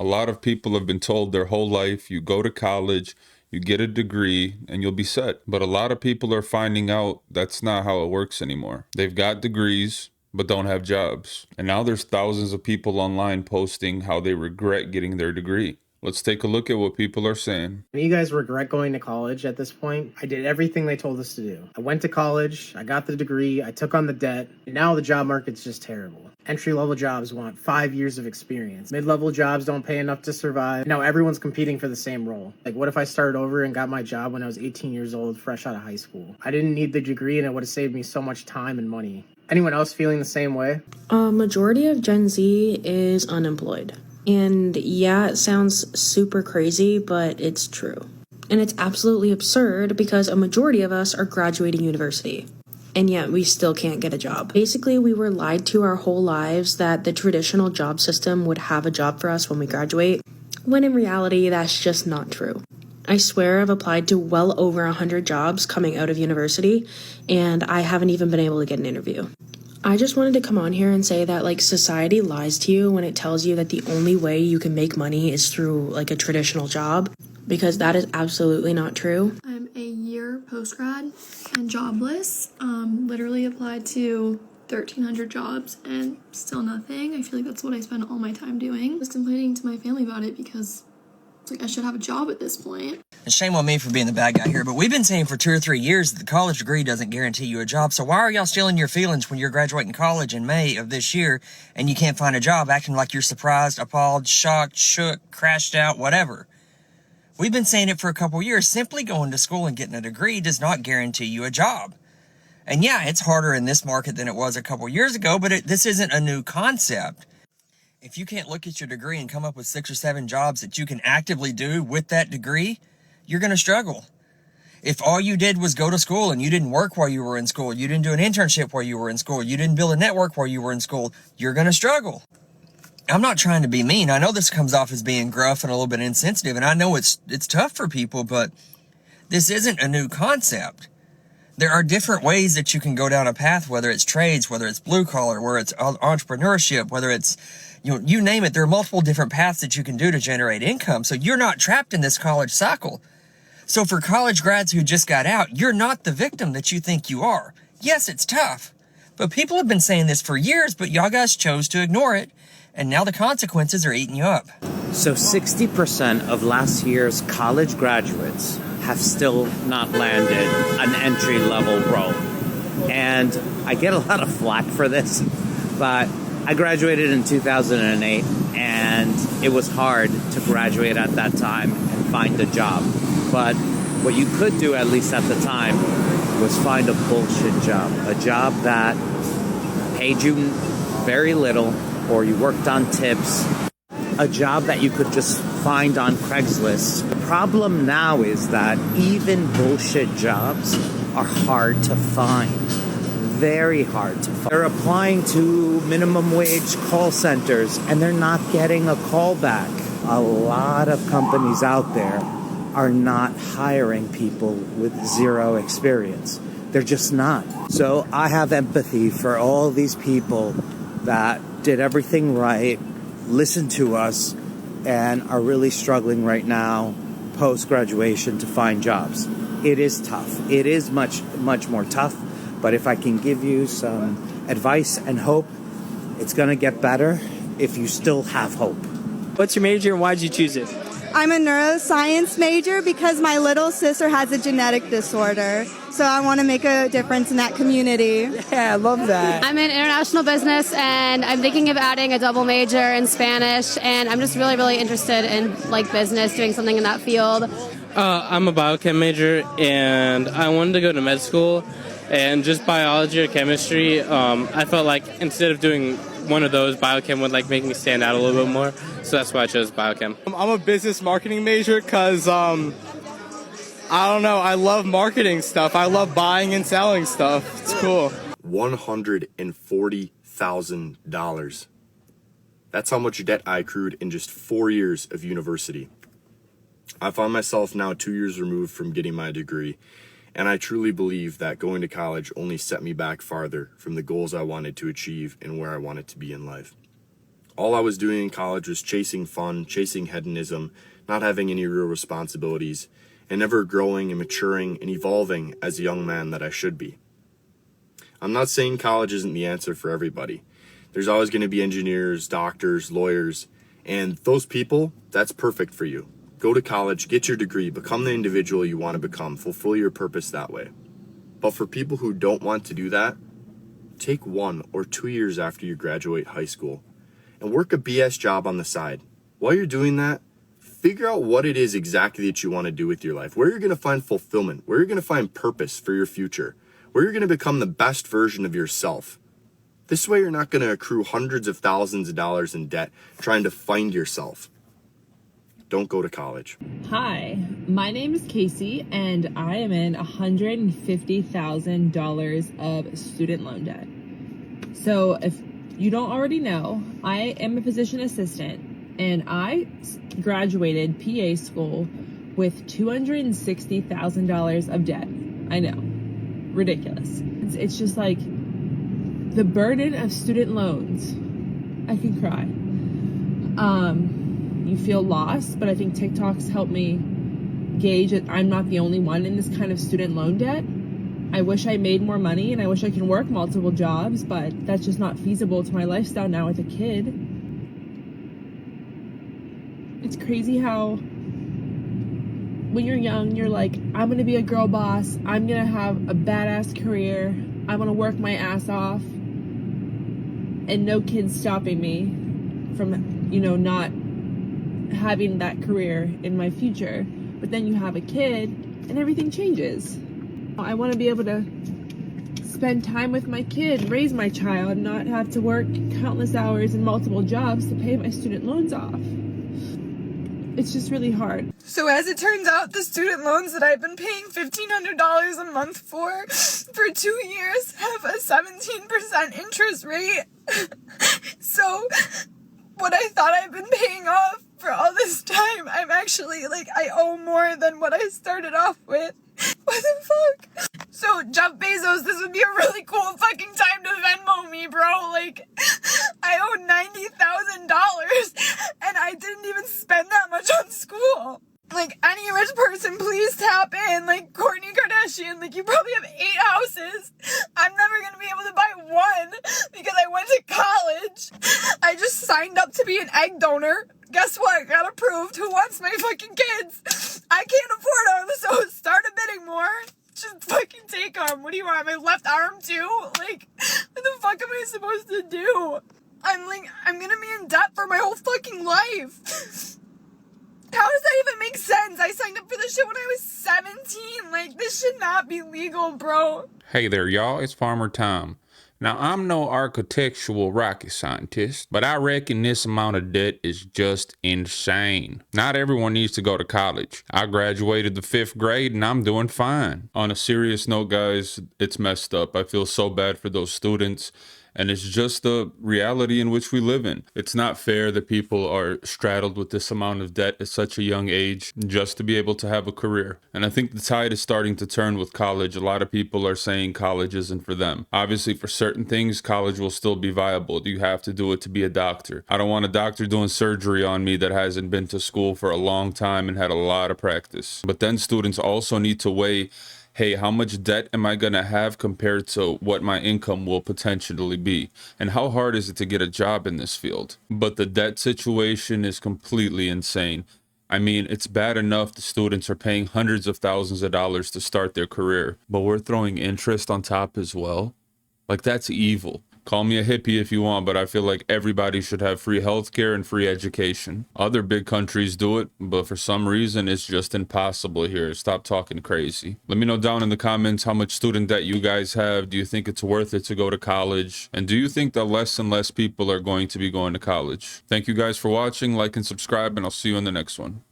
A lot of people have been told their whole life, you go to college, you get a degree, and you'll be set. But a lot of people are finding out that's not how it works anymore. They've got degrees, but don't have jobs. And now there's thousands of people online posting how they regret getting their degree. Let's take a look at what people are saying. You guys regret going to college at this point? I did everything they told us to do. I went to college, I got the degree, I took on the debt, and now the job market's just terrible. Entry-level jobs want 5 years of experience. Mid-level jobs don't pay enough to survive. Now everyone's competing for the same role. Like, what if I started over and got my job when I was 18 years old, fresh out of high school? I didn't need the degree, and it would have saved me so much time and money. Anyone else feeling the same way? A majority of Gen Z is unemployed. And yeah, it sounds super crazy, but it's true. And it's absolutely absurd because a majority of us are graduating university. And yet we still can't get a job. Basically, we were lied to our whole lives that the traditional job system would have a job for us when we graduate, when in reality, that's just not true. I swear I've applied to well over 100 jobs coming out of university, and I haven't even been able to get an interview. I just wanted to come on here and say that, like, society lies to you when it tells you that the only way you can make money is through, like, a traditional job, because that is absolutely not true. I'm a year post-grad and jobless. Literally applied to 1,300 jobs and still nothing. I feel like that's what I spend all my time doing. I was complaining to my family about it because it's like I should have a job at this point. And shame on me for being the bad guy here, but we've been saying for 2 or 3 years that the college degree doesn't guarantee you a job, so why are y'all still in your feelings when you're graduating college in May of this year and you can't find a job, acting like you're surprised, appalled, shocked, shook, crashed out, whatever? We've been saying it for a couple years. Simply going to school and getting a degree does not guarantee you a job. And yeah, it's harder in this market than it was a couple years ago, but this isn't a new concept. If you can't look at your degree and come up with 6 or 7 jobs that you can actively do with that degree, you're going to struggle. If all you did was go to school and you didn't work while you were in school, you didn't do an internship while you were in school, you didn't build a network while you were in school, you're going to struggle. I'm not trying to be mean. I know this comes off as being gruff and a little bit insensitive, and I know it's tough for people, but this isn't a new concept. There are different ways that you can go down a path, whether it's trades, whether it's blue collar, whether it's entrepreneurship, whether it's, you name it. There are multiple different paths that you can do to generate income. So you're not trapped in this college cycle. So for college grads who just got out, you're not the victim that you think you are. Yes, it's tough, but people have been saying this for years, but y'all guys chose to ignore it. And now the consequences are eating you up. So 60% of last year's college graduates have still not landed an entry-level role. And I get a lot of flack for this, but I graduated in 2008, and it was hard to graduate at that time and find a job. But what you could do, at least at the time, was find a bullshit job. A job that paid you very little, or you worked on tips. A job that you could just find on Craigslist. The problem now is that even bullshit jobs are hard to find. Very hard to find. They're applying to minimum wage call centers and they're not getting a call back. A lot of companies out there are not hiring people with zero experience. They're just not. So I have empathy for all these people that did everything right, listened to us, and are really struggling right now post-graduation to find jobs. It is tough. It is much, much more tough. But if I can give you some advice and hope, it's going to get better if you still have hope. What's your major and why did you choose it? I'm a neuroscience major because my little sister has a genetic disorder. So I want to make a difference in that community. Yeah, I love that. I'm in international business and I'm thinking of adding a double major in Spanish, and I'm just really, really interested in business, doing something in that field. I'm a biochem major and I wanted to go to med school, and just biology or chemistry, I felt like instead of doing one of those, biochem would make me stand out a little bit more. So that's why I chose biochem. I'm a business marketing major because, I don't know, I love marketing stuff. I love buying and selling stuff. It's cool. $140,000. That's how much debt I accrued in just 4 years of university. I find myself now 2 years removed from getting my degree, and I truly believe that going to college only set me back farther from the goals I wanted to achieve and where I wanted to be in life. All I was doing in college was chasing fun, chasing hedonism, not having any real responsibilities, and never growing and maturing and evolving as a young man that I should be. I'm not saying college isn't the answer for everybody. There's always going to be engineers, doctors, lawyers, and those people, that's perfect for you. Go to college, get your degree, become the individual you want to become, fulfill your purpose that way. But for people who don't want to do that, take 1 or 2 years after you graduate high school and work a BS job on the side. While you're doing that, figure out what it is exactly that you want to do with your life, where you're going to find fulfillment, where you're going to find purpose for your future, where you're going to become the best version of yourself. This way you're not going to accrue hundreds of thousands of dollars in debt trying to find yourself. Don't go to college. Hi, my name is Casey, and I am in $150,000 of student loan debt. So if you don't already know, I am a physician assistant, and I graduated PA school with $260,000 of debt. I know, ridiculous. It's just like the burden of student loans. I can cry. You feel lost, but I think TikTok's helped me gauge that I'm not the only one in this kind of student loan debt. I wish I made more money and I wish I could work multiple jobs, but that's just not feasible to my lifestyle now with a kid. It's crazy how when you're young, you're like, I'm gonna be a girl boss, I'm gonna have a badass career, I'm gonna work my ass off, and no kid's stopping me from, not having that career in my future. But then you have a kid and everything changes. I want to be able to spend time with my kid, raise my child, not have to work countless hours and multiple jobs to pay my student loans off. It's just really hard. So as it turns out, the student loans that I've been paying $1,500 a month for 2 years have a 17% interest rate. So what I thought I've been paying off for all this time, I'm actually, I owe more than what I started off with. What the fuck? So, Jeff Bezos, this would be a really cool fucking time to Venmo me, bro. I owe $90,000, and I didn't even spend that much on school. Any rich person, please tap in. Kourtney Kardashian, you probably have 8 houses. I'm never gonna be able to buy one because I went to college. I just signed up to be an egg donor. Guess what? Got approved. Who wants my fucking kids? I can't afford them, so start a bidding more. Just fucking take them. What do you want? My left arm too? What the fuck am I supposed to do? I'm gonna be in debt for my whole fucking life. How does that even make sense? I signed up for this shit when I was 17. This should not be legal, bro. Hey there, y'all. It's Farmer Tom. Now, I'm no architectural rocket scientist, but I reckon this amount of debt is just insane. Not everyone needs to go to college. I graduated the 5th grade and I'm doing fine. On a serious note, guys, it's messed up. I feel so bad for those students. And it's just the reality in which we live in. It's not fair that people are straddled with this amount of debt at such a young age just to be able to have a career. And I think the tide is starting to turn with college. A lot of people are saying college isn't for them. Obviously, for certain things, college will still be viable. You have to do it to be a doctor. I don't want a doctor doing surgery on me that hasn't been to school for a long time and had a lot of practice. But then students also need to weigh, hey, how much debt am I going to have compared to what my income will potentially be? And how hard is it to get a job in this field? But the debt situation is completely insane. I mean, it's bad enough the students are paying hundreds of thousands of dollars to start their career, but we're throwing interest on top as well. That's evil. Call me a hippie if you want, but I feel like everybody should have free healthcare and free education. Other big countries do it, but for some reason, it's just impossible here. Stop talking crazy. Let me know down in the comments how much student debt you guys have. Do you think it's worth it to go to college? And do you think that less and less people are going to be going to college? Thank you guys for watching. Like and subscribe, and I'll see you in the next one.